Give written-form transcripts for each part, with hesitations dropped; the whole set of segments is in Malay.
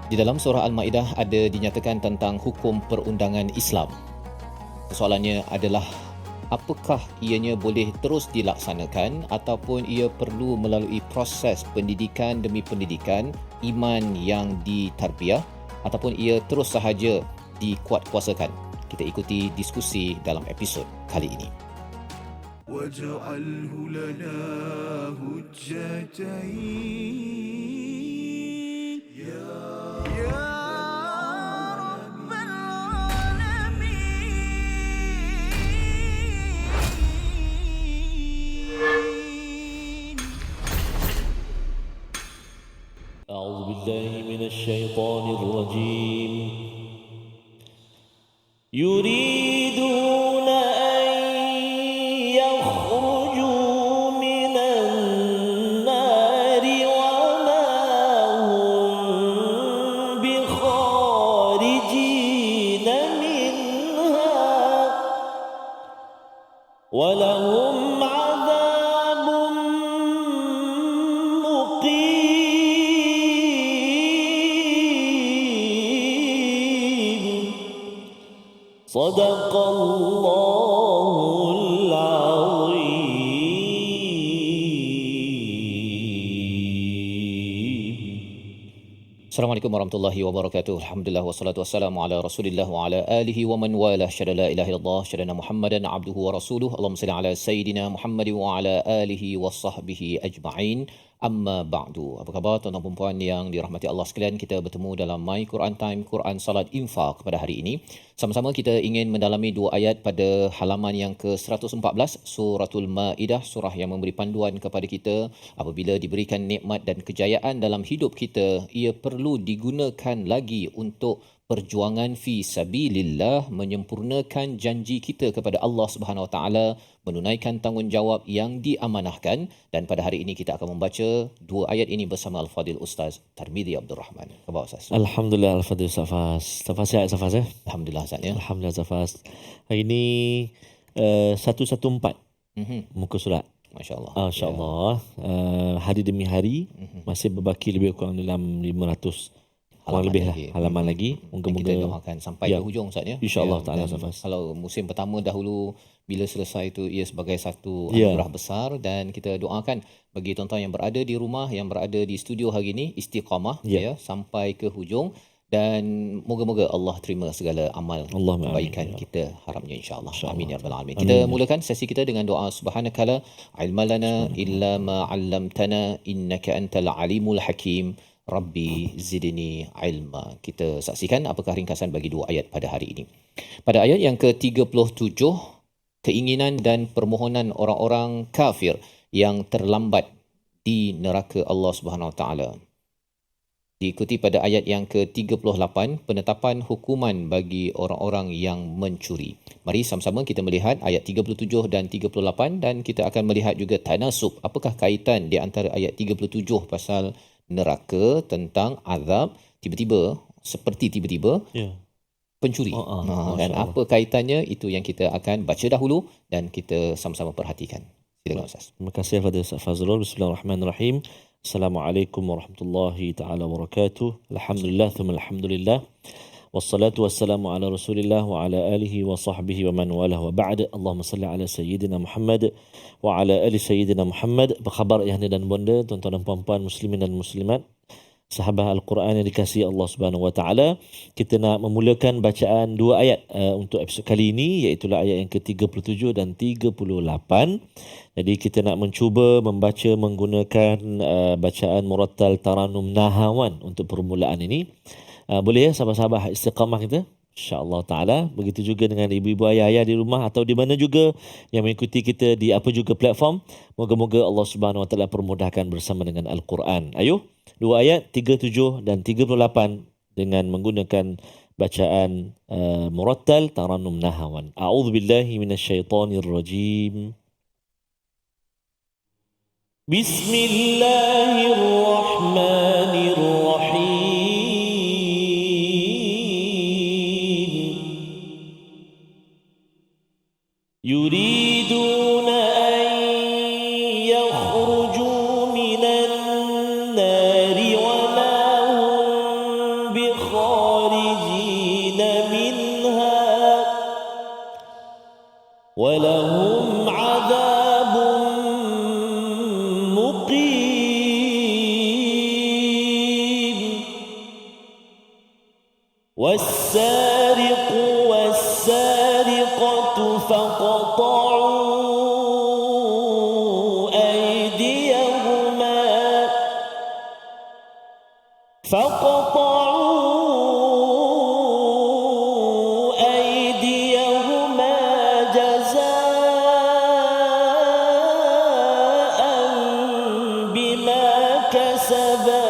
Di dalam surah Al-Maidah ada dinyatakan tentang hukum perundangan Islam. Soalannya adalah, apakah ianya boleh terus dilaksanakan ataupun ia perlu melalui proses pendidikan demi pendidikan, iman yang ditarbiyah, ataupun ia terus sahaja dikuatkuasakan? Kita ikuti diskusi dalam episod kali ini. وَاجْعَلْهُ لَنَا هُجَّتَيْنِ يا رب العالمين. أعوذ بالله من الشيطان الرجيم. يريدون أن يخرجوا من النار وما هم بخارجين منها ولهم عذاب مقيم. صدق الله العظيم. Assalamualaikum warahmatullahi wabarakatuh. Alhamdulillah wassalatu wassalamu ala Rasulillah wa ala alihi wa man walah. Syada la ilaha illallah, syada Muhammadan abduhu wa rasuluh. Allahumma salli ala sayidina Muhammad wa ala alihi wa sahbihi ajma'in. Amma ba'du. Apa khabar tuan-tuan dan puan yang dirahmati Allah sekalian? Kita bertemu dalam My Quran Time, Quran Salat Infaq pada hari ini. Sama-sama kita ingin mendalami dua ayat pada halaman yang ke-114 Suratul Maidah, surah yang memberi panduan kepada kita apabila diberikan nikmat dan kejayaan dalam hidup kita, ia perlu digunakan lagi untuk perjuangan fi sabilillah, menyempurnakan janji kita kepada Allah Subhanahu Wa Taala, menunaikan tanggungjawab yang diamanahkan. Dan pada hari ini kita akan membaca dua ayat ini bersama Al-Fadil Ustaz Tarmizi Abdul Rahman. Khabar Ustaz? Alhamdulillah Al-Fadhil Safas. Safas sihat Safas ya? Alhamdulillah Ustaz ya. Alhamdulillah Safas. Hari ini 114 muka surat. Masya-Allah. InsyaAllah hari demi hari masih berbaki lebih kurang dalam 500 kurang lebih lagi. halaman lagi. Kita Moga-moga doakan sampai ke hujung Ustaz ya. InsyaAllah ta'ala dan Safas. kalau musim pertama dahulu, bila selesai itu ia sebagai satu Ya. anugerah besar, dan kita doakan bagi tuan-tuan yang berada di rumah, yang berada di studio hari ini, istiqamah Ya. sampai ke hujung, dan moga-moga Allah terima segala amal Allahumma amin, kebaikan ya. kita, harapnya insya-Allah. InsyaAllah. Amin ya rabbal alamin. Amin, Kita ya. mulakan sesi kita dengan doa subhanakala ilmalana illa ma 'allamtana innaka antal alimul hakim. Rabbi zidni ilma. Kita saksikan apakah ringkasan bagi dua ayat pada hari ini. Pada ayat yang ke-37, keinginan dan permohonan orang-orang kafir yang terlambat di neraka Allah Subhanahu Wa Taala. Diikuti pada ayat yang ke-38, penetapan hukuman bagi orang-orang yang mencuri. Mari sama-sama kita melihat ayat 37 dan 38, dan kita akan melihat juga tanasub. Apakah kaitan di antara ayat 37 pasal neraka tentang azab, tiba-tiba Ya. pencuri. Dan Masya apa kaitannya, itu yang kita akan baca dahulu dan kita sama-sama perhatikan. Silakan Ustaz. Terima kasih kepada Ustaz Fazrul. Bismillahirrahmanirrahim. Assalamualaikum warahmatullahi taala wabarakatuh. Alhamdulillah thumma alhamdulillah. Wassalatu wassalamu ala Rasulillah wa ala alihi wa sahbihi wa man walah wa ba'd. Allahumma salli ala sayyidina Muhammad wa ala ali sayyidina Muhammad. Apa khabar ayahanda dan bonda, tuan-tuan dan puan-puan muslimin dan muslimat, sahabat Al-Quran yang dikasihi Allah Subhanahu Wa Taala. Kita nak memulakan bacaan dua ayat untuk episod kali ini, iaitu ayat yang ke-37 dan 38. Jadi kita nak mencuba membaca menggunakan bacaan murattal Taranum Nahawan untuk permulaan ini. Boleh ya sahabat-sahabat istiqamah kita? InsyaAllah ta'ala. Begitu juga dengan ibu-ibu ayah-ayah di rumah atau di mana juga yang mengikuti kita di apa juga platform. Moga-moga Allah Subhanahu Wa Taala permudahkan bersama dengan Al-Quran. Ayuh, dua ayat 37 dan 38 dengan menggunakan bacaan murattal Taranum Nahawan. A'udzubillahi minasyaitonirrajim. Bismillahirrahmanirrahim. يريدون أن يخرجوا من النار وما هم ولهم عذاب مقيم والسارق والسارقة فاقطعوا أيديهما جزاء بما كسبا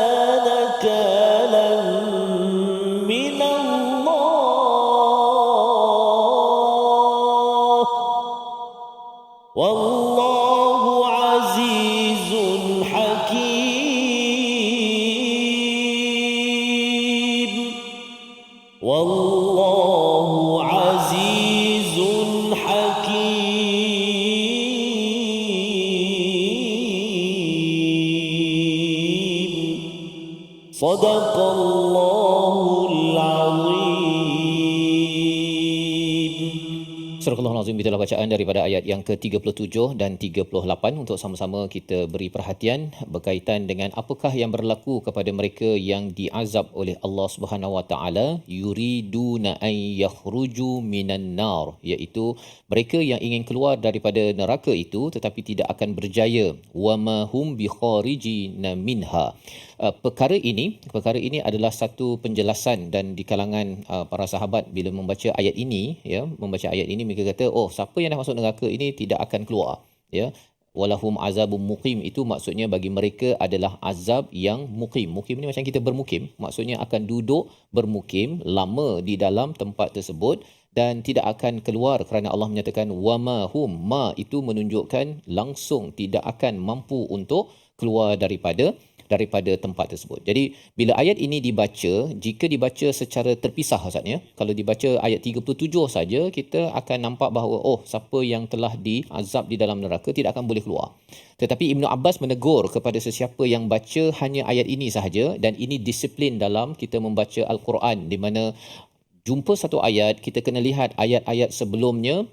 نكالا من الله والله عزيز حكيم والله عزيز حكيم صدق الله العظيم. Surah Al-Azim, itulah bacaan daripada ayat yang ke-37 dan 38 untuk sama-sama kita beri perhatian berkaitan dengan apakah yang berlaku kepada mereka yang diazab oleh Allah Subhanahu Wa Taala, yuriduna an yakhruju minan nar, iaitu mereka yang ingin keluar daripada neraka itu tetapi tidak akan berjaya, wama hum bikharijina minha. Perkara ini adalah satu penjelasan, dan di kalangan para sahabat bila membaca ayat ini, membaca ayat ini mereka kata, oh, siapa yang dah masuk neraka ini tidak akan keluar, walahum azabum muqim, itu maksudnya bagi mereka adalah azab yang muqim. Muqim ni macam kita bermukim, maksudnya akan duduk bermukim lama di dalam tempat tersebut dan tidak akan keluar, kerana Allah menyatakan wama hum, ma itu menunjukkan langsung tidak akan mampu untuk keluar daripada tempat tersebut. Jadi bila ayat ini dibaca, jika dibaca secara terpisah Ustaz, kalau dibaca ayat 37 saja, kita akan nampak bahawa siapa yang telah diazab di dalam neraka tidak akan boleh keluar. Tetapi Ibnu Abbas menegur kepada sesiapa yang baca hanya ayat ini sahaja, dan ini disiplin dalam kita membaca Al-Quran, di mana jumpa satu ayat, kita kena lihat ayat-ayat sebelumnya,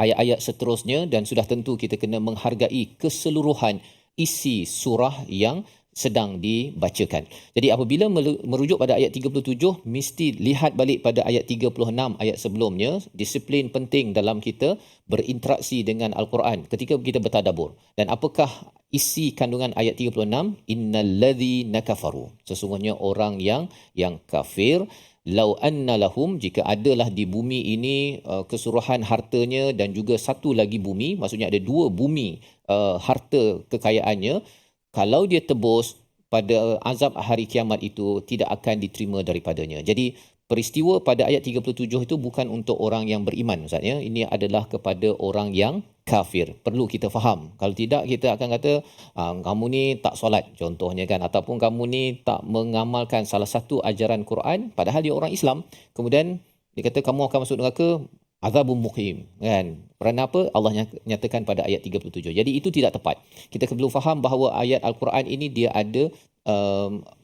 ayat-ayat seterusnya, dan sudah tentu kita kena menghargai keseluruhan isi surah yang sedang dibacakan. Jadi apabila merujuk pada ayat 37, mesti lihat balik pada ayat 36 ayat sebelumnya. Disiplin penting dalam kita berinteraksi dengan Al-Quran ketika kita bertadabbur. Dan apakah isi kandungan ayat 36? Innalladzina kafaru, sesungguhnya orang yang kafir, lau anna lahum, jika adalah di bumi ini keseluruhan hartanya dan juga satu lagi bumi, maksudnya ada dua bumi harta kekayaannya, kalau dia tebus pada azab hari kiamat itu tidak akan diterima daripadanya. Jadi peristiwa pada ayat 37 itu bukan untuk orang yang beriman Ustaz, ini adalah kepada orang yang kafir. Perlu kita faham. Kalau tidak, kita akan kata kamu ni tak solat contohnya kan, ataupun kamu ni tak mengamalkan salah satu ajaran Quran, padahal dia orang Islam. Kemudian dia kata kamu akan masuk neraka, azabun muqim, kan? Kerana apa? Allah nyatakan pada ayat 37. Jadi itu tidak tepat. Kita perlu faham bahawa ayat Al-Quran ini dia ada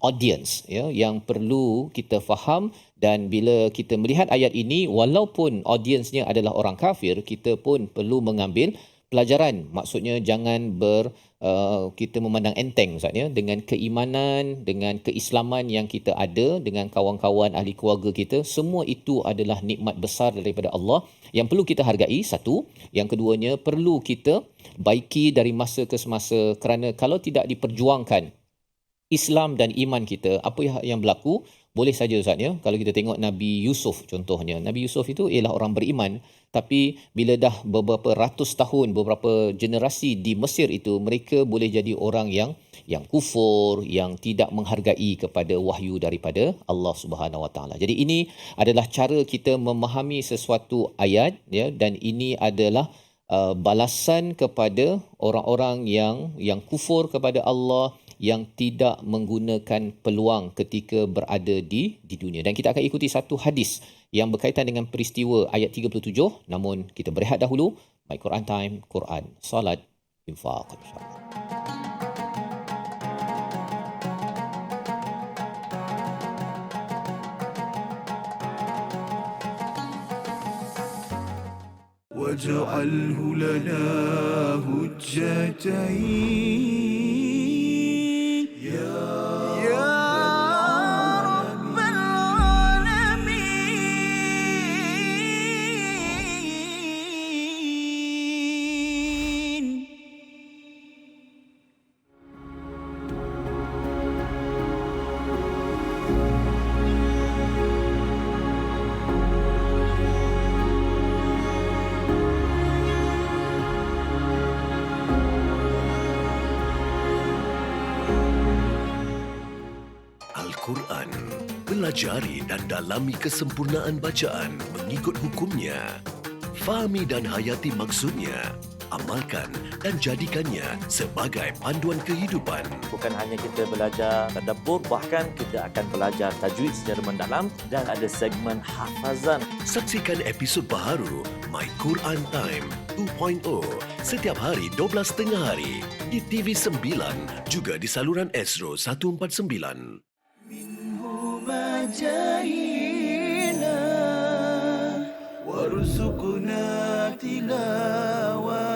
audience yang perlu kita faham, dan bila kita melihat ayat ini, walaupun audiensnya adalah orang kafir, kita pun perlu mengambil pelajaran. Maksudnya jangan kita memandang enteng Ustaz, dengan keimanan, dengan keislaman yang kita ada, dengan kawan-kawan ahli keluarga kita, semua itu adalah nikmat besar daripada Allah yang perlu kita hargai, satu. Yang keduanya, perlu kita baiki dari masa ke semasa, kerana kalau tidak diperjuangkan Islam dan iman kita, apa yang berlaku? Boleh saja Ustaz, kalau kita tengok Nabi Yusuf contohnya. Nabi Yusuf itu ialah orang beriman, tapi bila dah beberapa ratus tahun, beberapa generasi di Mesir itu, mereka boleh jadi orang yang kufur, yang tidak menghargai kepada wahyu daripada Allah Subhanahu Wa Taala. Jadi ini adalah cara kita memahami sesuatu ayat, dan ini adalah balasan kepada orang-orang yang kufur kepada Allah, yang tidak menggunakan peluang ketika berada di dunia. Dan kita akan ikuti satu hadis yang berkaitan dengan peristiwa ayat 37. Namun kita berehat dahulu. My Quran Time, Quran, Salat, Infaq, insyaAllah. واجعله لنا هجتين يا رب العالمين. Al-Quran. Pelajari dan dalami kesempurnaan bacaan mengikut hukumnya. Fahami dan hayati maksudnya. Amalkan dan jadikannya sebagai panduan kehidupan. Bukan hanya kita belajar tadabbur, bahkan kita akan belajar tajwid secara mendalam dan ada segmen hafazan. Saksikan episod baharu My Quran Time 2.0 setiap hari 12.30 hari di TV9 juga di saluran Astro 149. مجاهينا وارزقنا تلاوته.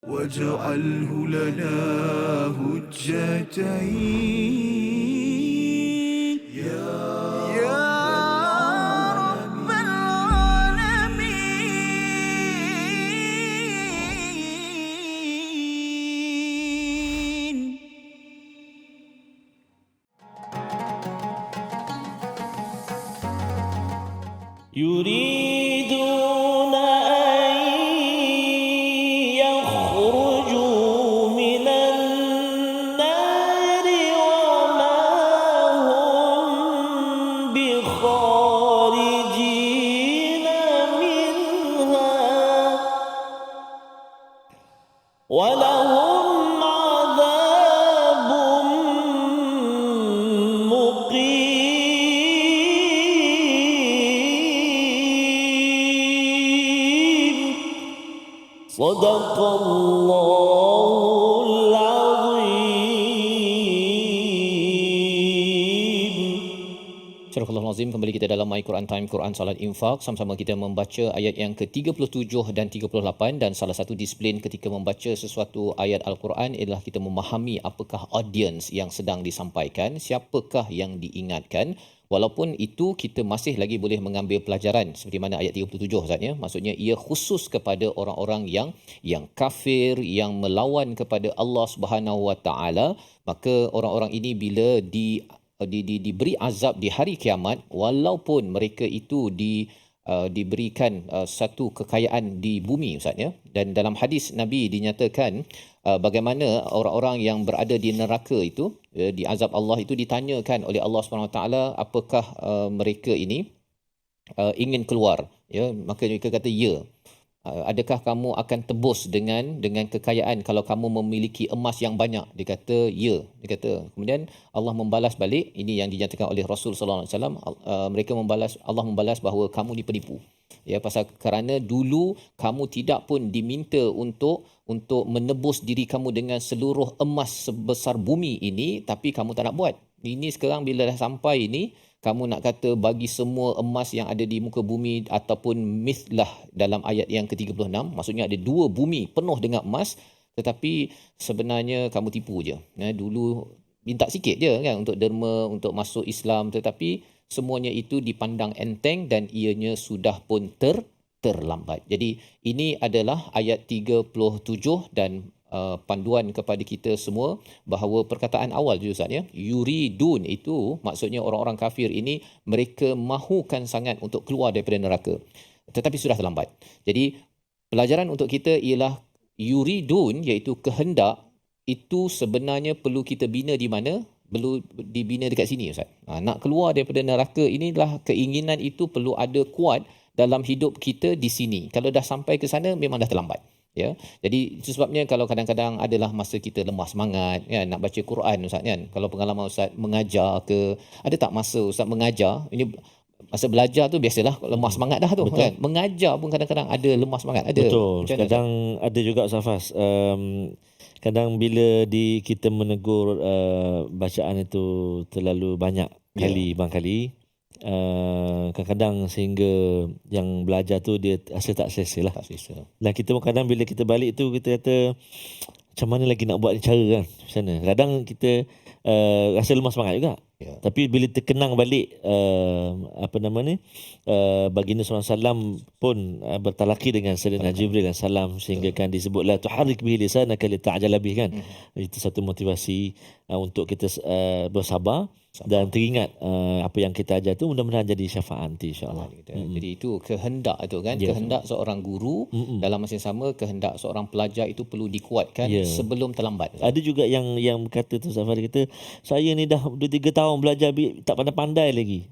واجعله لنا هجتين يا رب العالمين. يريدون أن يخرجوا من النار وما هم بخارجين منها ولهم عذاب مقيم. صدق الله العظيم. Surah Al-Azim, kembali kita dalam My Quran Time, Quran Salat Infak. Sama-sama kita membaca ayat yang ke-37 dan 38, dan salah satu disiplin ketika membaca sesuatu ayat Al-Quran ialah kita memahami apakah audience yang sedang disampaikan, siapakah yang diingatkan. Walaupun itu kita masih lagi boleh mengambil pelajaran seperti mana ayat 37 Ustaz ya. Maksudnya ia khusus kepada orang-orang yang kafir, yang melawan kepada Allah Subhanahu Wa Taala. Maka orang-orang ini bila diberi azab di hari kiamat, walaupun mereka itu diberikan satu kekayaan di bumi Ustaz ya. Dan dalam hadis Nabi dinyatakan bagaimana orang-orang yang berada di neraka itu, di azab Allah itu ditanyakan oleh Allah Subhanahu Wa Taala apakah mereka ini ingin keluar ya. Maka mereka kata ya. Adakah kamu akan tebus dengan kekayaan kalau kamu memiliki emas yang banyak? Dia kata ya. Dia kata, kemudian Allah membalas balik, ini yang dinyatakan oleh Rasul sallallahu alaihi wasallam, Allah membalas bahawa kamu ni penipu. Ya, pasal kerana dulu kamu tidak pun diminta untuk menebus diri kamu dengan seluruh emas sebesar bumi ini, tapi kamu tak nak buat. Ini sekarang bila dah sampai ini, kamu nak kata bagi semua emas yang ada di muka bumi ataupun mithlah dalam ayat yang ke-36, maksudnya ada dua bumi penuh dengan emas, tetapi sebenarnya kamu tipu je. Dulu minta sikit je kan untuk derma, untuk masuk Islam, tetapi semuanya itu dipandang enteng dan ianya sudah pun terlambat. Jadi ini adalah ayat 37 dan panduan kepada kita semua bahawa perkataan awal je Ustaz ya, yuridun itu maksudnya orang-orang kafir ini mereka mahukan sangat untuk keluar daripada neraka tetapi sudah terlambat. Jadi pelajaran untuk kita ialah yuridun iaitu kehendak itu sebenarnya perlu kita bina di mana? Perlu dibina dekat sini Ustaz. Nak keluar daripada neraka inilah keinginan itu perlu ada kuat dalam hidup kita di sini. Kalau dah sampai ke sana memang dah terlambat. Ya. Jadi itu sebabnya kalau kadang-kadang adalah masa kita lemah semangat kan nak baca Quran Ustaz kan. Kalau pengalaman Ustaz mengajar ke ada tak masa Ustaz mengajar ini masa belajar tu biasalah lemah semangat dah tu. Betul. Kan. Mengajar pun kadang-kadang ada lemah semangat ada. Betul. Kadang ada juga Ustaz Fas. Kadang bila kita menegur bacaan itu terlalu banyak kali barangkali kadang-kadang sehingga yang belajar tu dia rasa tak selesa lah. Dan kita pun kadang bila kita balik tu kita kata macam mana lagi nak buat ni cara kan macam mana. Kadang kita rasa lemah semangat juga. Tapi bila terkenang balik baginda SAW pun bertalaki dengan Sayyidina Jibril dan salam sehingga kan disebut la tuharrik bihi lisanaka lita'jala bih kan. Itu satu motivasi untuk kita bersabar dan teringat apa yang kita ajar tu mudah-mudahan jadi syafaat nanti insya-Allah. Jadi itu kehendak tu kan, kehendak seorang guru dalam masa yang sama kehendak seorang pelajar itu perlu dikuatkan sebelum terlambat. Ada juga yang kata tu Zafar kata saya ni dah 2-3 tahun belajar tak pandai-pandai lagi.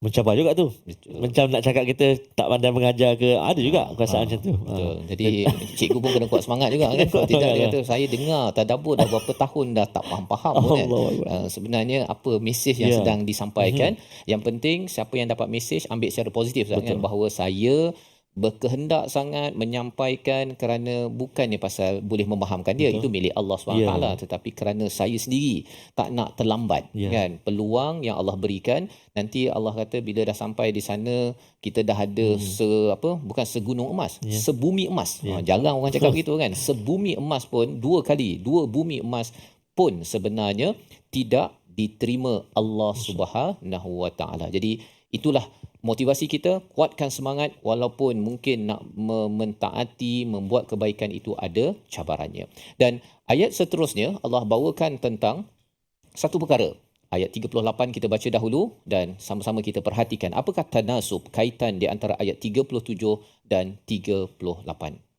Mencabar juga tu. Betul. Macam nak cakap kita tak pandai mengajar ke, ada juga perasaan macam tu. Betul. Jadi cikgu pun kena kuat semangat juga kan. Kalau tidak dia kata saya dengar tadabbur dah berapa tahun dah tak faham-faham pun kan. Sebenarnya apa mesej yang sedang disampaikan. Yang penting siapa yang dapat mesej ambil secara positif kan, bahawa saya berkehendak sangat menyampaikan kerana bukannya pasal boleh memahamkan dia, itu milik Allah SWT, tetapi kerana saya sendiri tak nak terlambat kan peluang yang Allah berikan. Nanti Allah kata bila dah sampai di sana kita dah ada bukan segunung emas, sebumi emas. Jarang orang cakap begitu kan. Sebumi emas pun dua bumi emas pun sebenarnya tidak diterima Allah Subhanahu Wa Taala. Jadi itulah motivasi kita, kuatkan semangat walaupun mungkin nak mentaati, membuat kebaikan itu ada cabarannya. Dan ayat seterusnya Allah bawakan tentang satu perkara. Ayat 38 kita baca dahulu dan sama-sama kita perhatikan apakah tanasub, kaitan di antara ayat 37 dan 38.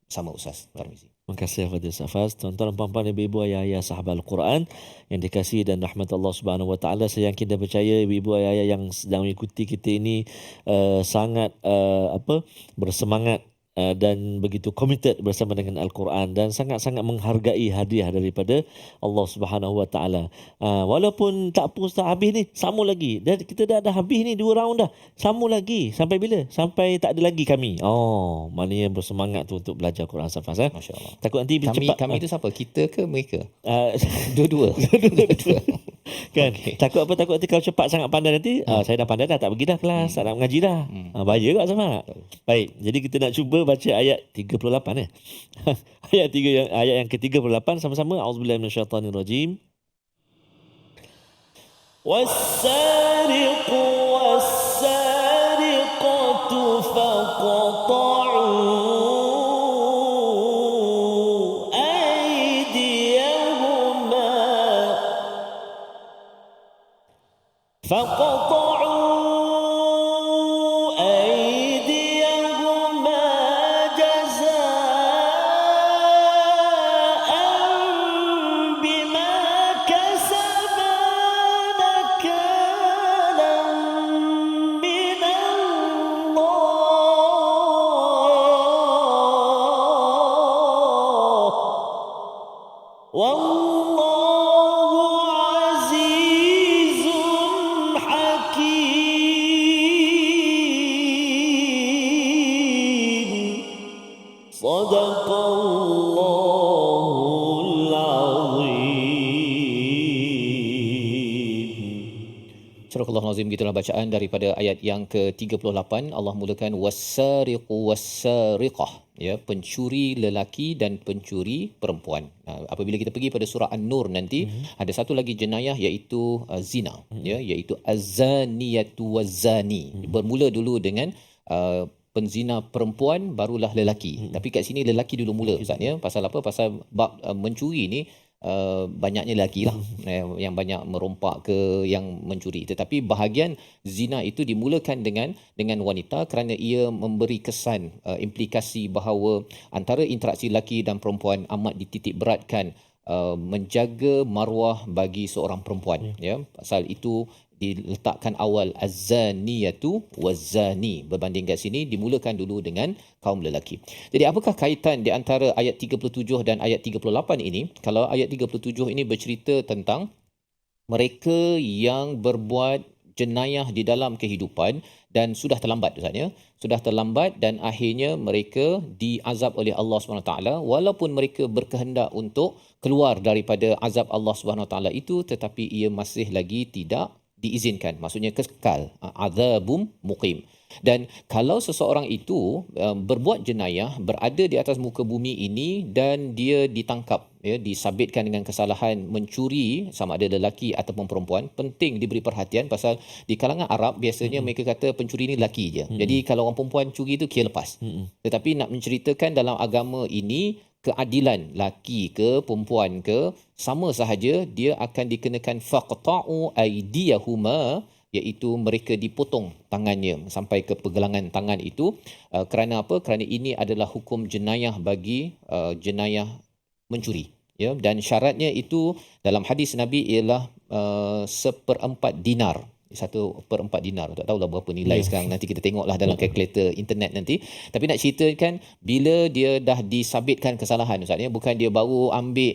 Sama Ustaz Tarmizi. Terima kasih kepada Ustaz Faz. Tuan-tuan dan puan-puan, ibu-ibu, ayah-ayah sahabat Al-Quran yang dikasihi dan rahmat Allah Subhanahu Wa Taala, saya yakin dan percaya ibu-ibu, ayah-ayah yang sedang mengikuti kita ini sangat bersemangat dan begitu committed bersama dengan Al-Quran dan sangat-sangat menghargai hadiah daripada Allah Subhanahu Wa Taala. Walaupun tak puas tak habis ni, sambung lagi. Dan kita dah habis ni 2 round dah. Sambung lagi sampai bila? Sampai tak ada lagi kami. Maknanya bersemangat tu untuk belajar Quran Safas. Masya-Allah. Takut nanti cepat. Kami tu siapa? Kita ke mereka? Dua-dua. Kan? Okay. Takut nanti kalau cepat sangat pandai nanti saya dah pandai dah, tak pergi dah kelas, tak nak mengaji dah. Bahaya juga sama. Baik, jadi kita nak cuba baca ayat 38 ayat yang ke-38 sama-sama. Auzubillahi minasyaitanirrajim. Was-sariqu was-sariqatu faqta'u aydiyahuma Astagfirullahalazim. Gitulah bacaan daripada ayat yang ke-38. Allah mulakan was-sariqu was-sariqah. ya, pencuri lelaki dan pencuri perempuan. Apabila kita pergi pada surah An-Nur nanti, ada satu lagi jenayah iaitu zina, ya, iaitu az-zaniyatu waz-zani. Bermula dulu dengan penzina perempuan, barulah lelaki. Tapi kat sini lelaki dulu mula, Ustaz, ya. Pasal apa? Pasal bab mencuri ni banyaknya lelaki lah yang banyak merompak ke, yang mencuri. Tetapi bahagian zina itu dimulakan dengan wanita kerana ia memberi kesan, implikasi bahawa antara interaksi lelaki dan perempuan amat dititik beratkan, menjaga maruah bagi seorang perempuan, ya. Pasal itu diletakkan awal az-zaniyatu waz-zani. Berbanding kat sini dimulakan dulu dengan kaum lelaki. Jadi apakah kaitan di antara ayat 37 dan ayat 38 ini? Kalau ayat 37 ini bercerita tentang mereka yang berbuat jenayah di dalam kehidupan dan sudah terlambat, Ustaz, ya. Sudah terlambat dan akhirnya mereka diazab oleh Allah SWT, walaupun mereka berkehendak untuk keluar daripada azab Allah SWT itu, tetapi ia masih lagi tidak diizinkan, maksudnya kekal, azabum muqim. Dan kalau seseorang itu berbuat jenayah, berada di atas muka bumi ini dan dia ditangkap, ya, disabitkan dengan kesalahan mencuri, sama ada lelaki ataupun perempuan, penting diberi perhatian pasal di kalangan Arab biasanya mereka kata pencuri ni lelaki je. Jadi kalau orang perempuan curi tu kira lepas. Tetapi nak menceritakan dalam agama ini keadilan, laki ke perempuan ke, sama sahaja, dia akan dikenakan faqta'u aydiyahuma, iaitu mereka dipotong tangannya sampai ke pergelangan tangan itu. Kerana apa? Kerana ini adalah hukum jenayah bagi jenayah mencuri, ya. Dan syaratnya itu dalam hadis Nabi ialah 1/4 dinar. 1/4 dinar. Tak tahulah berapa nilai sekarang. Nanti kita tengoklah dalam kalkulator internet nanti. Tapi nak ceritakan bila dia dah disabitkan kesalahan, Ustaz, ya, bukan dia baru ambil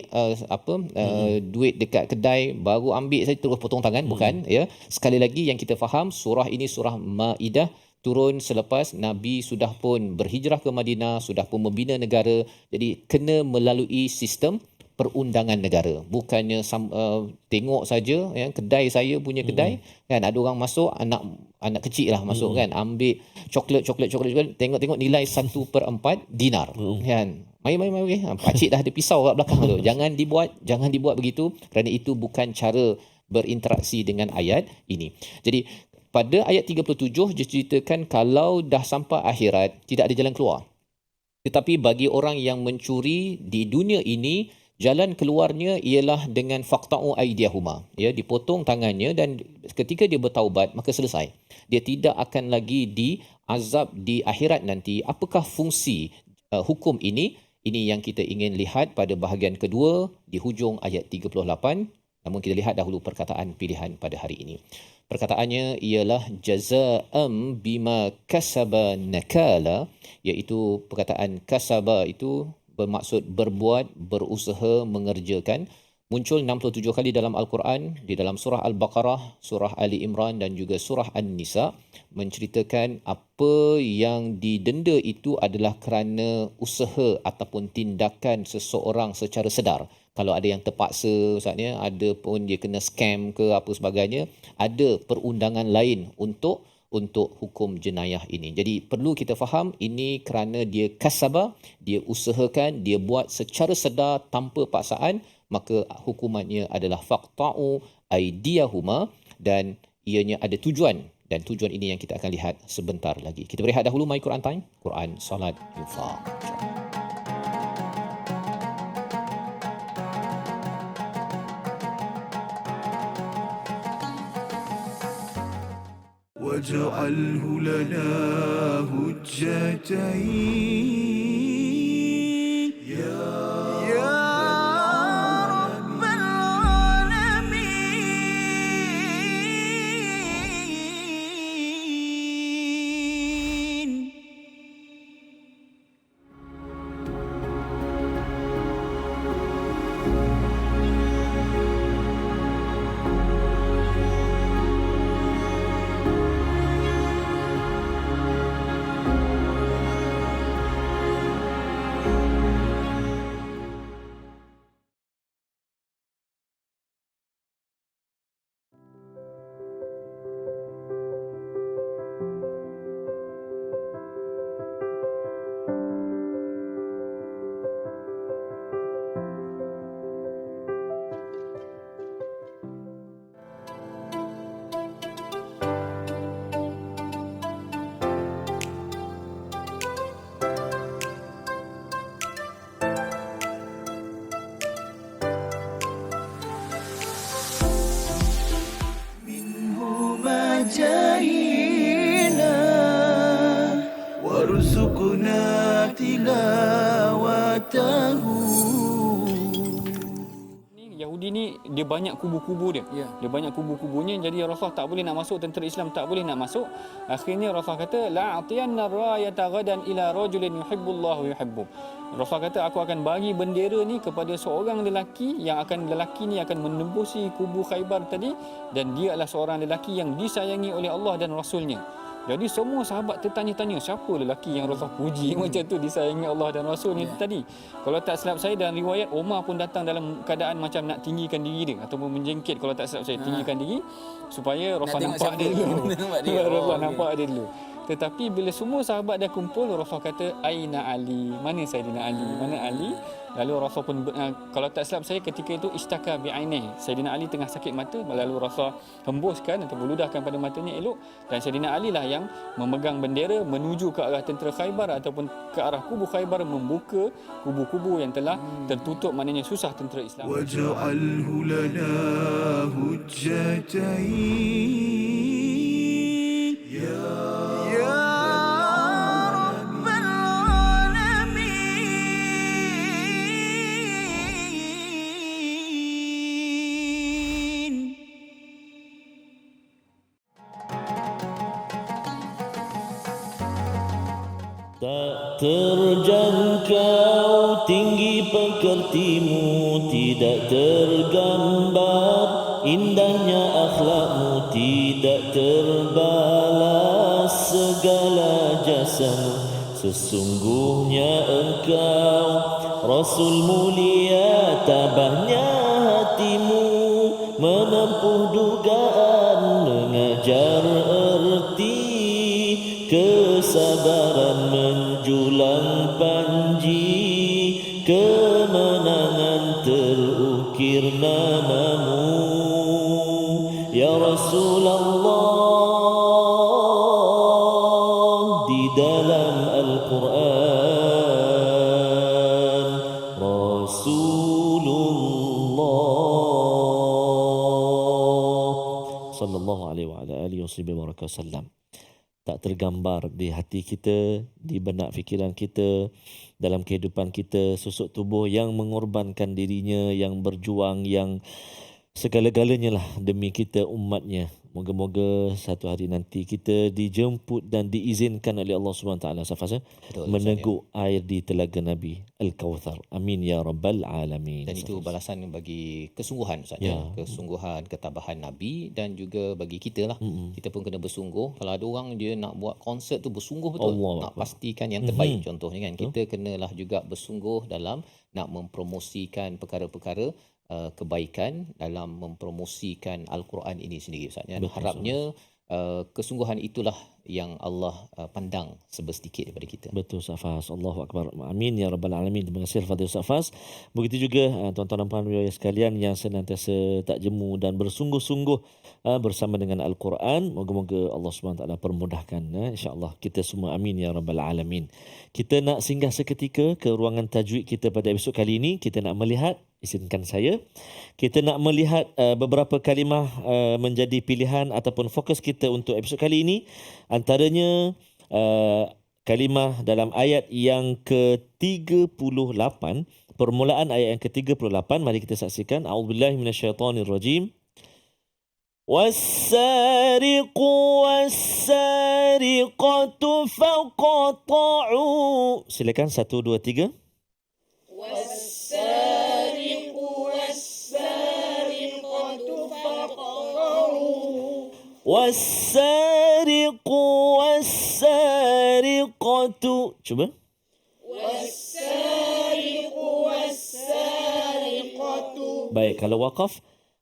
duit dekat kedai, baru ambil saja terus potong tangan, bukan, ya. Sekali lagi yang kita faham, surah ini surah Maidah turun selepas Nabi sudah pun berhijrah ke Madinah, sudah pun membina negara. Jadi kena melalui sistem perundangan negara. Bukannya tengok saja, ya, kedai saya punya kedai, kan ada orang masuk, anak kecil lah masuk, kan, ambil coklat, tengok nilai 1/4 dinar, kan. Mari, pakcik dah ada pisau kat belakang tu. Jangan dibuat begitu, kerana itu bukan cara berinteraksi dengan ayat ini. Jadi pada ayat 37 diceritakan kalau dah sampai akhirat tidak ada jalan keluar. Tetapi bagi orang yang mencuri di dunia ini, jalan keluarnya ialah dengan faqta'u aydiyahuma, ya, dipotong tangannya, dan ketika dia bertaubat maka selesai. Dia tidak akan lagi diazab di akhirat nanti. Apakah fungsi hukum ini? Ini yang kita ingin lihat pada bahagian kedua di hujung ayat 38. Namun kita lihat dahulu perkataan pilihan pada hari ini. Perkataannya ialah jazaa'am bima kasaba nakala, iaitu perkataan kasaba itu bermaksud berbuat, berusaha, mengerjakan. Muncul 67 kali dalam Al-Quran, di dalam surah Al-Baqarah, surah Ali Imran dan juga surah An-Nisa, menceritakan apa yang didenda itu adalah kerana usaha ataupun tindakan seseorang secara sedar. Kalau ada yang terpaksa, Ustaznya, ada pun dia kena scam ke apa sebagainya, ada perundangan lain untuk hukum jenayah ini. Jadi perlu kita faham ini kerana dia kasabah, dia usahakan, dia buat secara sedar tanpa paksaan, maka hukumannya adalah faqta'u aydiyahuma, dan ianya ada tujuan, dan tujuan ini yang kita akan lihat sebentar lagi. Kita berehat dahulu My Quran Time, Quran, Salat, Infaq. واجعله لنا هجتين يا رب العالمين. جاهلا وارزقنا تلاوته. Yahudi ni dia banyak kubu-kubu dia. Dia banyak kubu-kubunya, jadi Rasulullah tak boleh nak masuk, tentera Islam tak boleh nak masuk. Akhirnya Rasulullah kata la atiyanna rayata ghadan ila rajulin yuhibbullahu yuhibbu. Rasulullah kata aku akan bagi bendera ni kepada seorang lelaki yang lelaki ni akan menembusi kubu Khaybar tadi, dan dia adalah seorang lelaki yang disayangi oleh Allah dan Rasulnya. Jadi semua sahabat tertanya-tanya siapa lelaki yang Rasulullah puji macam tu, disayangi Allah dan Rasulnya tadi. Kalau tak silap saya dalam riwayat, Umar pun datang dalam keadaan macam nak tinggikan diri dia ataupun menjengkit, kalau tak silap saya tinggikan diri supaya Rasulullah nampak dia dulu. Rasulullah nampak dia dulu. Tetapi bila semua sahabat dah kumpul, Rasulullah kata Aina Ali, mana Saidina Ali, mana Ali? Lalu Rasul pun kalau tak silap saya ketika itu istaka bi'ainih, Saidina Ali tengah sakit mata, lalu Rasul hembuskan atau beludahkan pada matanya elok, dan Saidina Ali lah yang memegang bendera menuju ke arah tentera Khaybar ataupun ke arah kubu Khaybar, membuka kubu-kubu yang telah tertutup, maknanya susah tentera Islam. واجعله لنا حجتين يا رب العالمين. Tak terjangkau tinggi pekertimu, tidak tergambar indahnya akhlakmu, tidak terbalas segala jasamu. Sesungguhnya engkau Rasul mulia, tabahnya hatimu menempuh dugaan, mengajar erti kesabaran, menjulang panji kemenangan, terukir namamu ya Rasulullah di dalam Al-Quran. Rasulullah sallallahu alaihi wa ala alihi wasallam tak tergambar di hati kita, di benak fikiran kita, dalam kehidupan kita, susuk tubuh yang mengorbankan dirinya, yang berjuang, yang segala-galanya lah demi kita umatnya. Moga-moga satu hari nanti kita dijemput dan diizinkan oleh Allah SWT Safas, meneguk air di telaga Nabi Al-Kawthar. Amin ya rabbal alamin. Dan itu balasan bagi kesungguhan Ustaz, ya. Kesungguhan, ketabahan Nabi, dan juga bagi kita lah. Kita pun kena bersungguh. Kalau ada orang dia nak buat konsert tu bersungguh betul, nak pastikan yang terbaik. Contohnya kan, kita kenalah juga bersungguh dalam nak mempromosikan perkara-perkara kebaikan, dalam mempromosikan Al-Quran ini sendiri Ustaz. Harapnya kesungguhan itulah yang Allah pandang sebesedikit daripada kita. Betul Safas. Allahu Akbar. Amin ya rabbal alamin. Terima kasih Al-Fadhil Safas. Begitu juga tuan-tuan dan puan-puan sekalian yang senantiasa tak jemu dan bersungguh-sungguh bersama dengan Al-Quran. Moga-moga Allah SWT permudahkan, insya-Allah kita semua. Amin ya rabbal alamin. Kita nak singgah seketika ke ruangan tajwid kita pada episod kali ini. Kita nak melihat, izinkan saya, kita nak melihat beberapa kalimah menjadi pilihan ataupun fokus kita untuk episod kali ini. Antaranya kalimah dalam ayat yang ke-38, permulaan ayat yang ke-38. Mari kita saksikan. A'udzubillahi minasyaitonirrajim. وَالسَّارِقُ وَالسَّارِقَةُ فَقَطَعُوا. Silakan 1, 2, 3. وَالسَّارِقُ وَالسَّارِقَةُ فَقَطَعُوا. وَالسَّارِقُ وَالسَّارِقَةُ. Cuba. وَالسَّارِقُ وَالسَّارِقَةُ. Baik, kalau waqaf.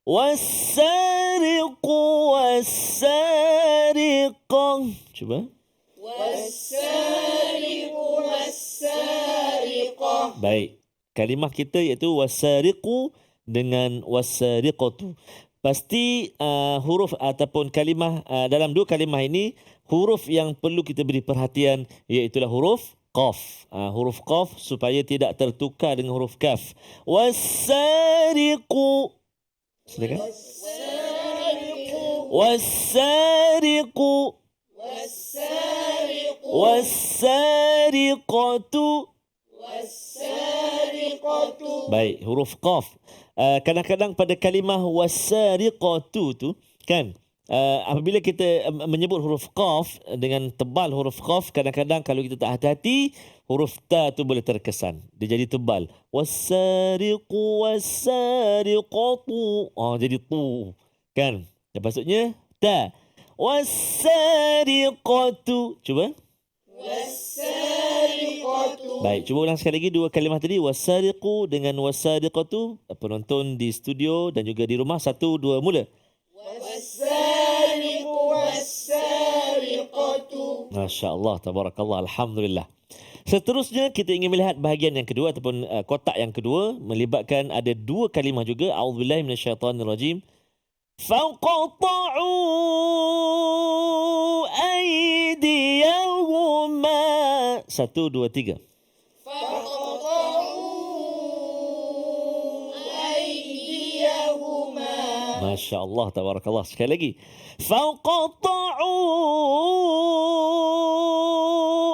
وَالسَّارِقُ وَالسَّارِقَةُ. Cuba. وَالسَّارِقُ وَالسَّارِقَةُ. Baik. Kalimah kita iaitu wasariqu dengan wasariqatu. Pasti huruf ataupun kalimah dalam dua kalimah ini, huruf yang perlu kita beri perhatian iaitulah huruf qaf. Huruf qaf supaya tidak tertukar dengan huruf kaf. Wasariqu. Silakan. Wassariqu. Wassariqatu. Baik, huruf qaf. Kadang-kadang pada kalimah wassariqatu tu kan, apabila kita menyebut huruf qaf dengan tebal huruf qaf, kadang-kadang kalau kita tak hati-hati huruf ta tu boleh terkesan. Dia jadi tebal. Wassariqu wassariqatu. Jadi tu kan. Dan maksudnya ta. Wassariqatu. Cuba. Baik, cuba ulang sekali lagi dua kalimah tadi. Wassariqu dengan wassariqatu. Penonton di studio dan juga di rumah, 1, 2, mula. Wassariqu wassariqatu. Masya Allah, tabarakallah, alhamdulillah. Seterusnya kita ingin melihat bahagian yang kedua ataupun kotak yang kedua, melibatkan ada dua kalimah juga. A'udzubillahi minasyaitanirrajim. Faqata'u aydiyahuma. 1, 2, 3. Masya Allah, tabarakallah. Sekali lagi. Faqata'u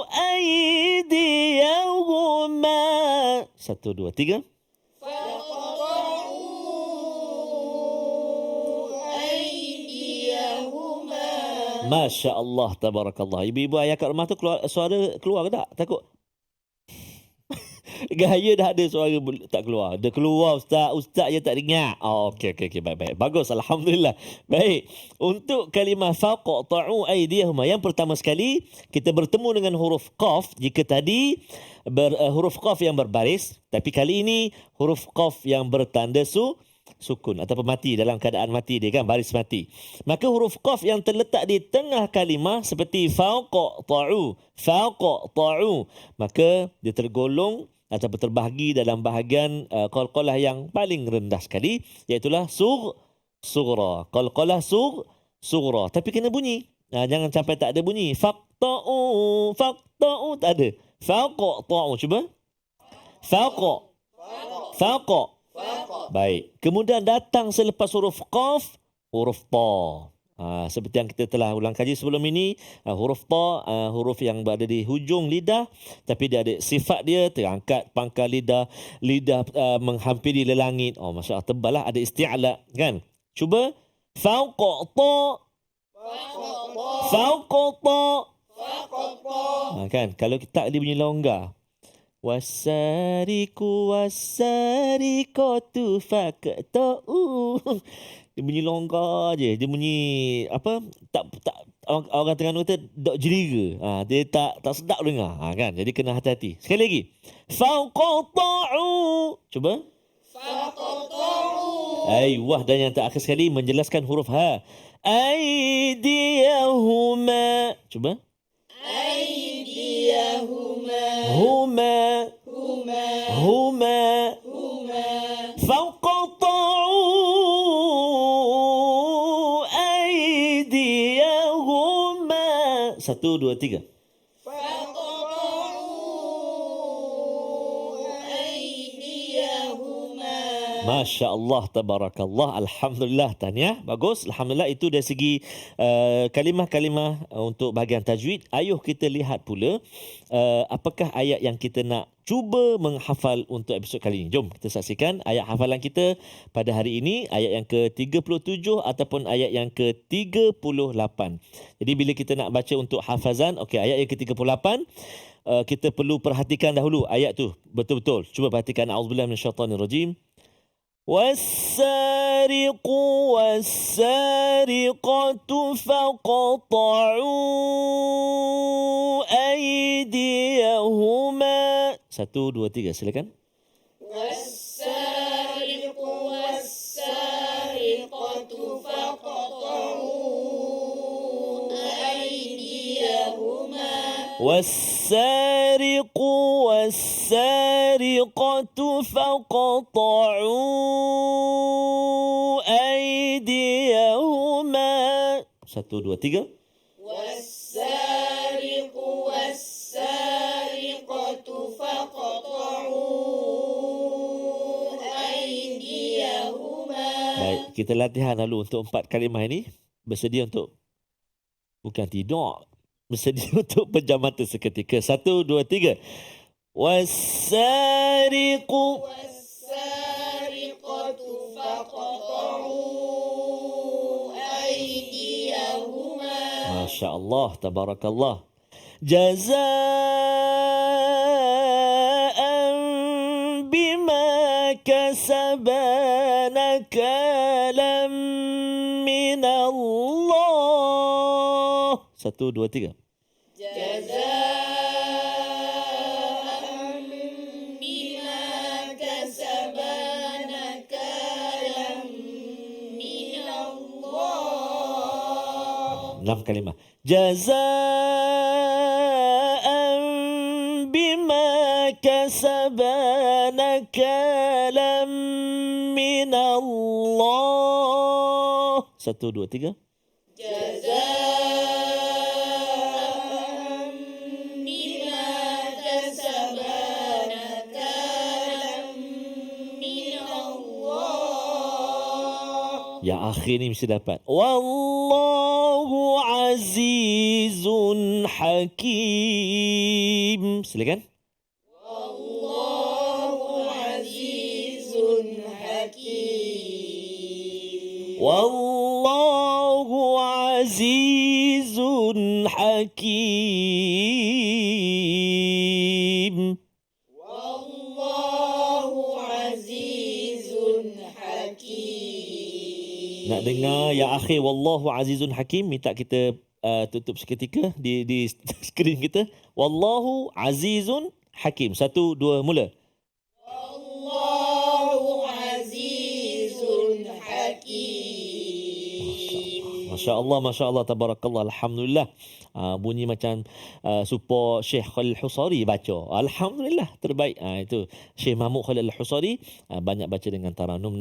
aydiyahuma. 1, 2, 3. Masya Allah, tabarakallah. Ibu-ibu ayah kat rumah tu suara keluar ke tak? Takut? Gaya dah ada suara tak keluar. Dia keluar ustaz je tak dengar. Okey. Baik. Bagus, alhamdulillah. Baik. Untuk kalimah faqata'u aydiyahuma, yang pertama sekali kita bertemu dengan huruf qaf. Jika tadi huruf qaf yang berbaris, tapi kali ini huruf qaf yang bertanda sukun ataupun mati, dalam keadaan mati dia kan, baris mati. Maka huruf qaf yang terletak di tengah kalimah seperti faqata'u, maka dia tergolong ataupun terbahagi dalam bahagian qalqalah yang paling rendah sekali, iaitulah sughra. Qalqalah sughra, tapi kena bunyi. Jangan sampai tak ada bunyi. Faqta'u tak ada. Faqata'u, cuba. Faqa. Baik. Kemudian datang selepas huruf qaf, huruf ta. Seperti yang kita telah ulang kaji sebelum ini, huruf ta, huruf yang berada di hujung lidah, tapi dia ada sifat dia, terangkat pangkal lidah, menghampiri lelangit. Masya Allah, tebal lah, ada isti'la kan. Cuba. Faqata. Kan, kalau kita dia bunyi longgar. Wassariku wassariqatu faqta'u. Dia bunyi longgar je. Dia bunyi apa? Tak orang Terengganu kata dok jeriga. Dia tak sedap dengar. Kan? Jadi kena hati-hati. Sekali lagi. Faqta'u. Cuba. Faqta'u. Wah, dan yang terakhir sekali menjelaskan huruf ha. Aydiyahuma. Cuba. Huma. Faqta'u aydiyahuma. 1, 2, 3. Masya Allah, tabarakallah, alhamdulillah, tahniah, bagus, alhamdulillah. Itu dari segi kalimah-kalimah untuk bahagian tajwid. Ayuh kita lihat pula apakah ayat yang kita nak cuba menghafal untuk episod kali ini. Jom kita saksikan ayat hafalan kita pada hari ini, ayat yang ke-37 ataupun ayat yang ke-38. Jadi bila kita nak baca untuk hafazan, ayat yang ke-38, kita perlu perhatikan dahulu ayat tu betul-betul. Cuba perhatikan. A'udzubillahi minasyaitanirrajim. والسارق والسارقة فقطعوا أيديهما. 1, 2, 3, silakan. والسارق والسارقة فقطعوا أيديهما. والسارق والسارقة فقطعوا أيديهما. 1, 2, 3. والسارق والسارقة فقطعوا أيديهما. Baik, kita latihan dulu untuk 4 kalimah ini. Bersedia untuk bukan tidur, bersedia untuk pejam mata seketika. 1, 2, 3. Wasariqu والسارقة فاقطعوا أيديهما Masya Allah, tabarakallah. Jazaan bima kasaba nakalam min Allah. 1, 2, 3. جزاء بما كسبا نكالا من الله 6 kalimah. Jazaan bima kasaba nakalam min Allah. 1, 2, 3. جزاء بما كسبا نكالا من الله Yang akhir ni mesti dapat. Wallahu azizun hakim. Silakan. والله عزيز حكيم Wallahu azizun hakim. والله عزيز حكيم Nak dengar yang akhir Wallahu azizun hakim, minta kita tutup seketika di skrin kita. Wallahu azizun hakim. 1, 2, mula. والله عزيز حكيم Masya Allah, Masya Allah, tabarakallah, alhamdulillah. Bunyi macam support Syekh Khalil Husari baca. Alhamdulillah, terbaik. Itu Syekh Mahmud Khalil Husari banyak baca dengan taranum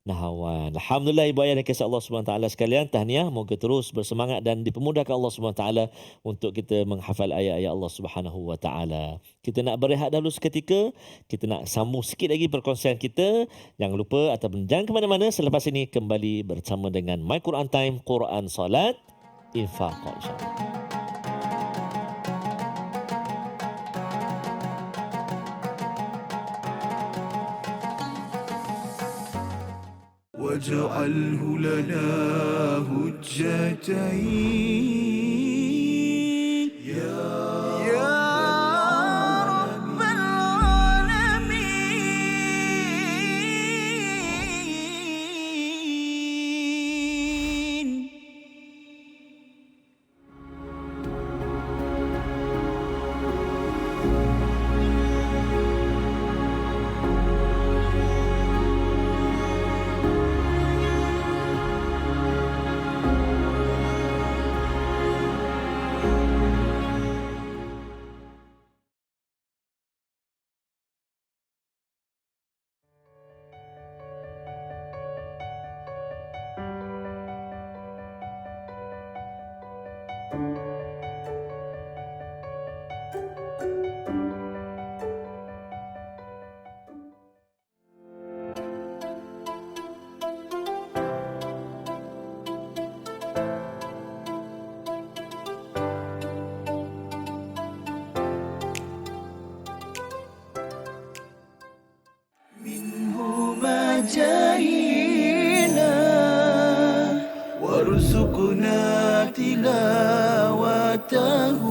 Nahawan. Alhamdulillah, ibu ayah dan kisah Allah SWT sekalian, tahniah, moga terus bersemangat dan dipermudahkan Allah SWT untuk kita menghafal ayat-ayat Allah SWT. Kita nak berehat dahulu seketika, kita nak sambung sikit lagi perkongsian kita. Jangan lupa ataupun jangan ke mana-mana, selepas ini kembali bersama dengan My Quran Time, Quran Salat, Infaq, insyaAllah. واجعله لنا هجتين يا رب العالمين جاهينا وارزقنا تلاوته.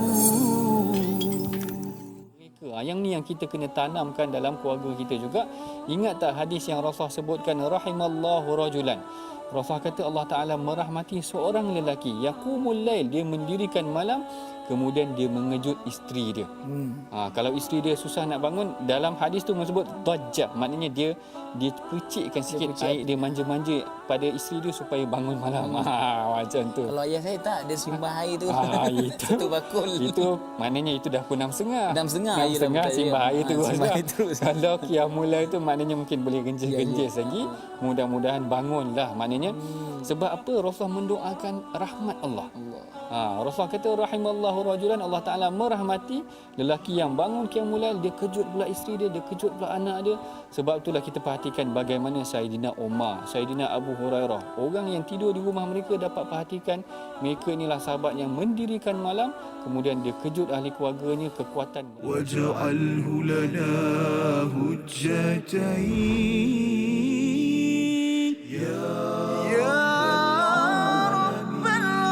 Yang ni yang kita kena tanamkan dalam keluarga kita juga. Ingat tak hadis yang Rasulullah sebutkan, rahimallahu rajulan. Rasulullah kata Allah Ta'ala merahmati seorang lelaki, yaqumul lail, dia mendirikan malam, kemudian dia mengejut isteri dia. Kalau isteri dia susah nak bangun, dalam hadis tu menyebut dajjah, maknanya dia percikkan sikit air, dia manja-manja pada isteri dia supaya bangun malam. Macam tu. Kalau ayah saya tak, dia simbah air tu. Itu bakul. Itu maknanya itu dah pukul 6.30. 6.30 6.30 simbah air tu. simbah air terus. Kalau qiyamul lail tu maknanya mungkin boleh genjis-genjis lagi. Mudah-mudahan bangunlah maknanya. Sebab apa? Rasulullah mendoakan rahmat Allah. Rasulullah kata rahimallahu rajulan, Allah Taala merahmati lelaki yang bangun qiyamul lail, dia kejut pula isteri dia kejut pula anak dia. Sebab itulah kita perhatikan bagaimana Saidina Umar, Saidina Abu Hurairah, orang yang tidur di rumah mereka dapat perhatikan mereka inilah sahabat yang mendirikan malam, kemudian dia kejut ahli keluarganya, kekuatan. واجعله لنا هجتين يا رب العالمين.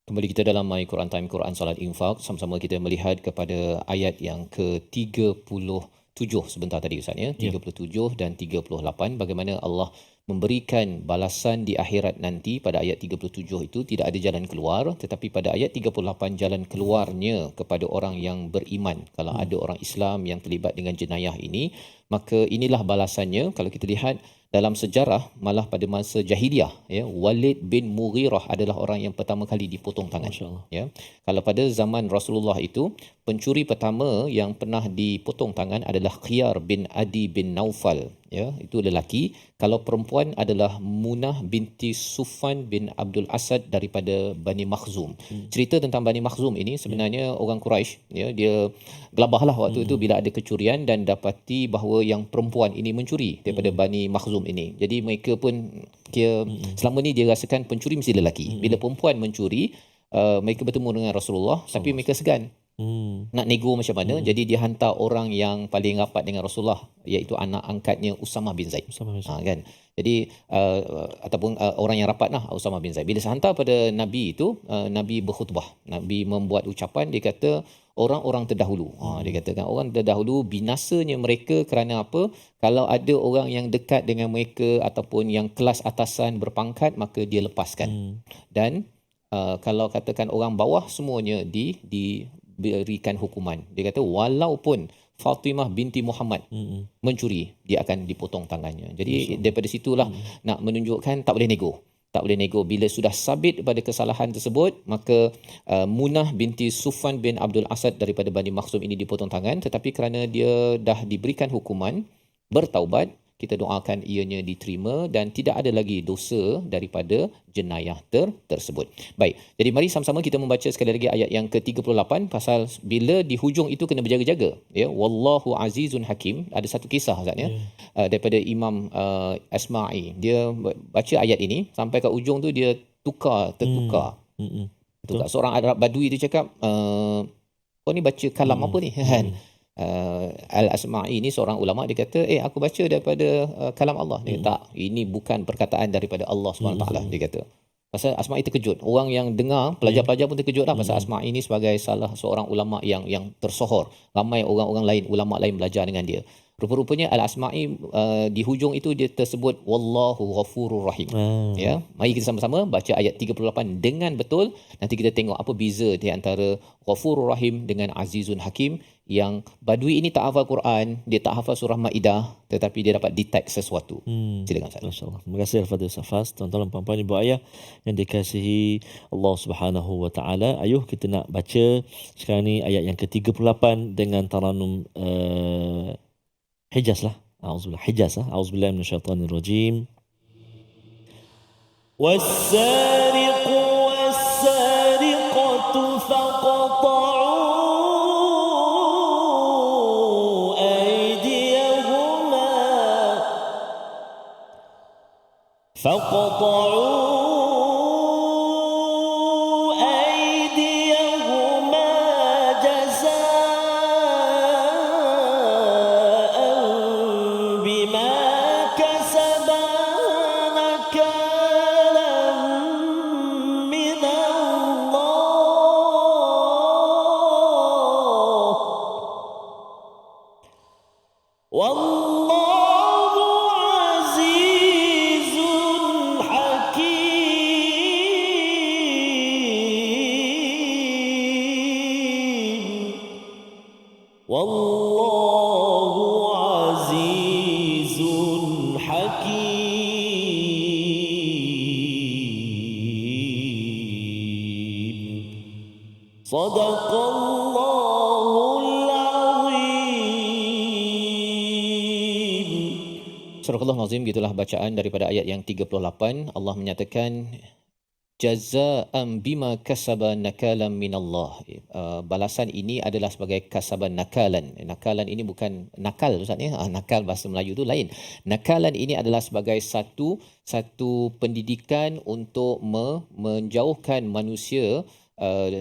Kembali kita dalam My Quran Time, Quran Salat Infak. Sama-sama kita melihat kepada ayat yang ke-37 sebentar tadi Ustaz ya. 37 dan 38. Bagaimana Allah memberikan balasan di akhirat nanti. Pada ayat 37 itu tidak ada jalan keluar. Tetapi pada ayat 38 jalan keluarnya kepada orang yang beriman. Kalau ada orang Islam yang terlibat dengan jenayah ini, maka inilah balasannya. Kalau kita lihat dalam sejarah, malah pada masa jahiliah, ya, Walid bin Mughirah adalah orang yang pertama kali dipotong tangan. Ya. Kalau pada zaman Rasulullah itu, pencuri pertama yang pernah dipotong tangan adalah Khiyar bin Adi bin Naufal. Ya, itu lelaki. Kalau perempuan adalah Munah binti Sufan bin Abdul Asad daripada Bani Makhzum. Cerita tentang Bani Makhzum ini sebenarnya orang Quraisy, ya, dia gelabahlah waktu itu bila ada kecurian dan dapati bahawa yang perempuan ini mencuri daripada Bani Makhzum ini. Jadi mereka pun selama ni dia rasakan pencuri mesti lelaki. Bila perempuan mencuri, mereka bertemu dengan Rasulullah tapi mereka segan. Nak nego macam mana. Jadi dia hantar orang yang paling rapat dengan Rasulullah, iaitu anak angkatnya Usamah bin Zaid. Kan. Jadi ataupun orang yang rapat lah, Usamah bin Zaid. Bila hantar pada Nabi itu, Nabi berkhutbah. Nabi membuat ucapan, dia kata orang-orang terdahulu. Dia katakan orang terdahulu binasanya mereka kerana apa? Kalau ada orang yang dekat dengan mereka ataupun yang kelas atasan berpangkat, maka dia lepaskan. Dan kalau katakan orang bawah semuanya diberikan hukuman. Dia kata walaupun Fatimah binti Muhammad mencuri, dia akan dipotong tangannya. Jadi daripada situlah nak menunjukkan tak boleh nego. Tak boleh nego. Bila sudah sabit pada kesalahan tersebut, maka Munah binti Sufan bin Abdul Asad daripada Bani Makhzum ini dipotong tangan. Tetapi kerana dia dah diberikan hukuman, bertaubat, kita doakan ianya diterima dan tidak ada lagi dosa daripada jenayah tersebut. Baik, jadi mari sama-sama kita membaca sekali lagi ayat yang ke-38, pasal bila di hujung itu kena berjaga-jaga. Ya, wallahu azizun hakim. Ada satu kisah Ustaz ya, daripada Imam Asma'i. Dia baca ayat ini sampai ke ujung tu dia tertukar. Seorang Arab Badui tu cakap, kau ni baca kalam apa ni? Al-Asma'i ni seorang ulama, dia kata aku baca daripada kalam Allah. Dia kata, tak, ini bukan perkataan daripada Allah SWT. Dia kata pasal Asma'i terkejut. Orang yang dengar, pelajar-pelajar pun terkejut lah pasal Asma'i ni sebagai salah seorang ulama yang tersohor. Ramai orang-orang lain, ulama lain belajar dengan dia. Rupa-rupanya Al-Asma'i di hujung itu dia tersebut wallahu ghafurur rahim. Ya, mari kita sama-sama baca ayat 38 dengan betul. Nanti kita tengok apa beza di antara ghafurur rahim dengan azizun hakim. Yang Badui ini tak hafal Quran, dia tak hafal surah Maidah, tetapi dia dapat detect sesuatu. Silakan Ustaz. Masya-Allah. Terima kasih Al-Fadhil Safas, tuan-tuan dan puan-puan, ibu ayah yang dikasihi Allah Subhanahu wa taala. Ayuh kita nak baca sekarang ni ayat yang ke-38 dengan taranum Hijaz lah. Auzubillah Hijaz lah. Auzubillahi minasyaitanir rajim. Was-sariqu was-sariqatu faqta'u فاقطعوا أيديهما جزاء بما كسبا نكالا من الله والله عزيز حكيم والله عزيز حكيم Sadaqallahul Azim. Surah Al-Azim, gitulah bacaan daripada ayat yang 38. Allah menyatakan jazaa'an bima kasaba nakalan minallah. Balasan ini adalah sebagai kasaban nakalan. Nakalan ini bukan nakal Ustaz ya. Nakal bahasa Melayu tu lain. Nakalan ini adalah sebagai satu pendidikan untuk menjauhkan manusia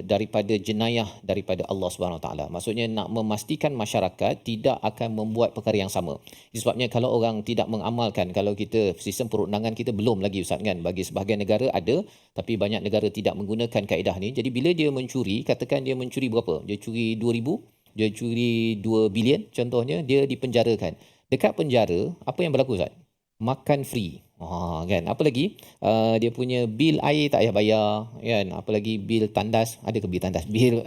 daripada jenayah daripada Allah Subhanahu Wa Taala. Maksudnya nak memastikan masyarakat tidak akan membuat perkara yang sama. Sebabnya kalau orang tidak mengamalkan, kalau kita sistem perundangan kita belum lagi Ustaz kan, bagi sebahagian negara ada tapi banyak negara tidak menggunakan kaedah ni. Jadi bila dia mencuri, katakan dia mencuri berapa? Dia curi 2,000, dia curi 2 bilion contohnya, dia dipenjarakan. Dekat penjara apa yang berlaku Ustaz? Makan free. Kan, apa lagi dia punya bil air tak payah bayar kan, apa lagi bil tandas, ada ke bil tandas, bil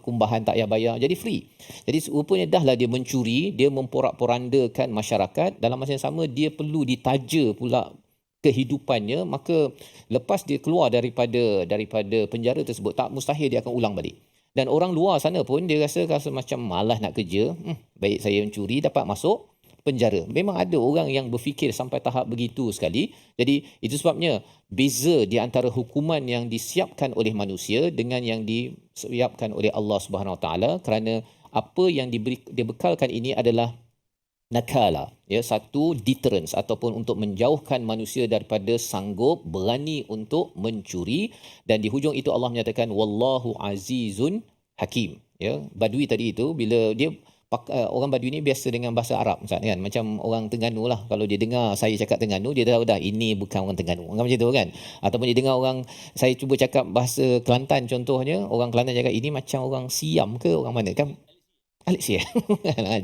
kumbahan tak payah bayar, jadi free. Jadi rupanya dahlah dia mencuri, dia memporak-porandakan masyarakat, dalam masa yang sama dia perlu ditaja pula kehidupannya, maka lepas dia keluar daripada penjara tersebut, tak mustahil dia akan ulang balik. Dan orang luar sana pun dia rasa macam malas nak kerja, baik saya mencuri dapat masuk penjara. Memang ada orang yang berfikir sampai tahap begitu sekali. Jadi itu sebabnya beza di antara hukuman yang disiapkan oleh manusia dengan yang disiapkan oleh Allah Subhanahu Wa Taala, kerana apa yang dibekalkan ini adalah nakala, ya, satu deterrence ataupun untuk menjauhkan manusia daripada sanggup berani untuk mencuri. Dan di hujung itu Allah menyatakan wallahu azizun hakim, ya. Badui tadi itu bila dia orang Badui ni biasa dengan bahasa Arab Ustaz kan, macam orang Terengganu lah, kalau dia dengar saya cakap Terengganu dia tahu dah ini bukan orang Terengganu, orang macam tu kan. Ataupun dia dengar orang saya cuba cakap bahasa Kelantan contohnya, orang Kelantan cakap ini macam orang Siam ke orang mana kan, alik Siam.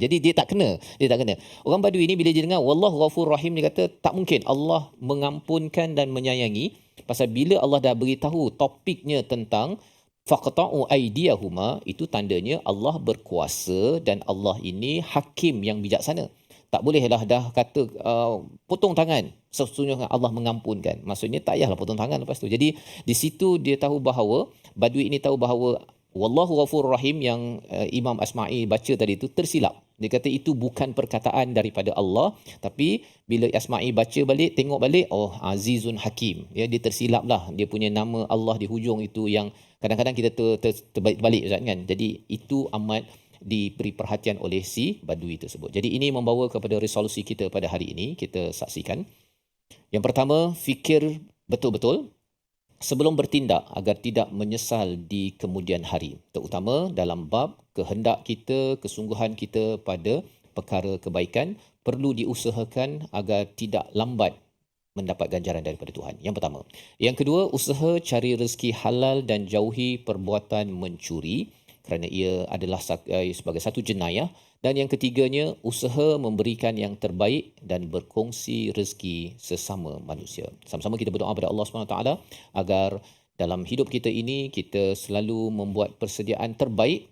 Jadi dia tak kena. Orang Badui ni bila dia dengar wallahu ghafur rahim, dia kata tak mungkin Allah mengampunkan dan menyayangi, pasal bila Allah dah beritahu topiknya tentang faqta'u aydiyahuma, itu tandanya Allah berkuasa dan Allah ini hakim yang bijaksana. Tak bolehlah dah kata potong tangan sesungguhnya Allah mengampunkan. Maksudnya tak payahlah potong tangan lepas tu. Jadi di situ dia tahu bahawa Badui ini tahu bahawa wallahu ghafurur rahim yang Imam Asma'i baca tadi itu tersilap. Dia kata itu bukan perkataan daripada Allah, tapi bila Asma'i baca balik, tengok balik, oh Azizun Hakim. Ya, dia tersilap lah. Dia punya nama Allah di hujung itu yang kadang-kadang kita terbalik Ustaz kan. Jadi itu amat diberi perhatian oleh si Badui tersebut. Jadi ini membawa kepada resolusi kita pada hari ini. Kita saksikan. Yang pertama, fikir betul-betul sebelum bertindak agar tidak menyesal di kemudian hari. Terutama dalam bab kehendak kita, kesungguhan kita pada perkara kebaikan, perlu diusahakan agar tidak lambat mendapat ganjaran daripada Tuhan. Yang pertama. Yang kedua, usaha cari rezeki halal dan jauhi perbuatan mencuri kerana ia adalah sebagai satu jenayah. Dan yang ketiganya, usaha memberikan yang terbaik dan berkongsi rezeki sesama manusia. Sama-sama kita berdoa kepada Allah SWT agar dalam hidup kita ini kita selalu membuat persediaan terbaik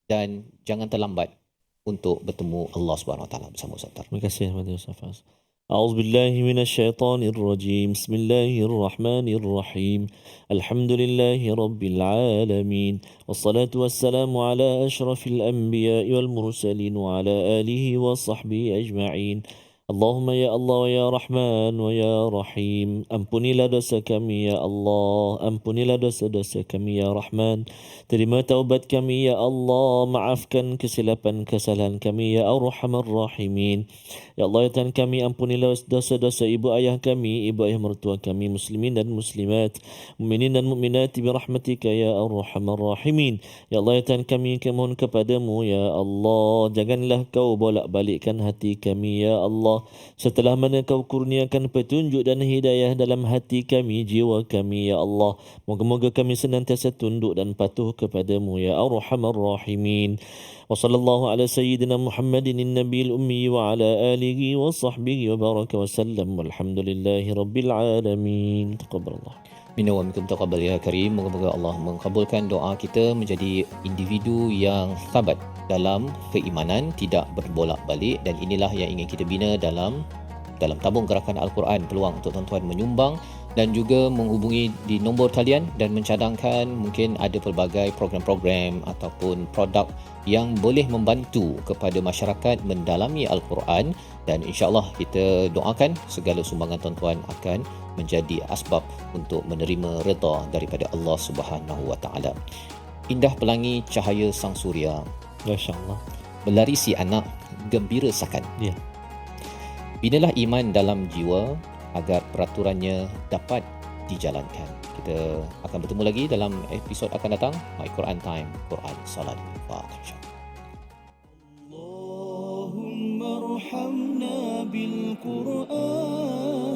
dan jangan terlambat untuk bertemu Allah SWT bersama Ustaz. Terima kasih kepada Ustaz Faz. A'udzubillahi minasyaitonir rajim. Bismillahirrahmanirrahim. Alhamdulillahi rabbil alamin. Wassalatu wassalamu ala asyrafil anbiya'i wal mursalin wa ala alihi wa sahbihi ajma'in. Allahumma ya Allah wa ya Rahman wa ya Rahim. Ampunilah dosa kami ya Allah, ampunilah dosa-dosa kami ya Rahman. Terima taubat kami ya Allah, maafkan kesilapan kesalahan kami ya Arhamar Rahimin. Ya Allah ya Tuhan kami, ampunilah dosa-dosa ibu ayah kami, ibu ayah mertua kami, muslimin dan muslimat, mukminin dan mukminat bi rahmatika ya Arhamar Rahimin. Ya Allah ya Tuhan kami mohon kepadamu ya Allah, janganlah kau bolak-balikkan hati kami ya Allah. Setelah mana kau kurniakan petunjuk dan hidayah dalam hati kami, jiwa kami ya Allah, moga-moga kami senantiasa tunduk dan patuh kepadamu ya Arhamar Rahimin. Wa sallallahu ala sayyidina Muhammadin nabiyil ummi wa ala alihi wa sahbihi wa baraka wa sallam. Walhamdulillahi rabbil alamin. Taqabbalallah. Minna wa minkum taqabbal ya karim. Moga-moga Allah mengabulkan doa kita menjadi individu yang sabat dalam keimanan, tidak berbolak-balik, dan inilah yang ingin kita bina dalam tabung gerakan Al-Quran. Peluang untuk tuan-tuan menyumbang dan juga menghubungi di nombor talian dan mencadangkan mungkin ada pelbagai program-program ataupun produk yang boleh membantu kepada masyarakat mendalami Al-Quran, dan insya-Allah kita doakan segala sumbangan tuan-tuan akan menjadi asbab untuk menerima redha daripada Allah Subhanahu Wa Taala. Indah pelangi cahaya sang suria, Masya-Allah. melarisi anak gembira sakan. Ya. Binalah iman dalam jiwa agar peraturannya dapat dijalankan. Kita akan bertemu lagi dalam episod akan datang. My Quran Time, Quran Salat Fatihah. اللهم ارحمنا بالقرآن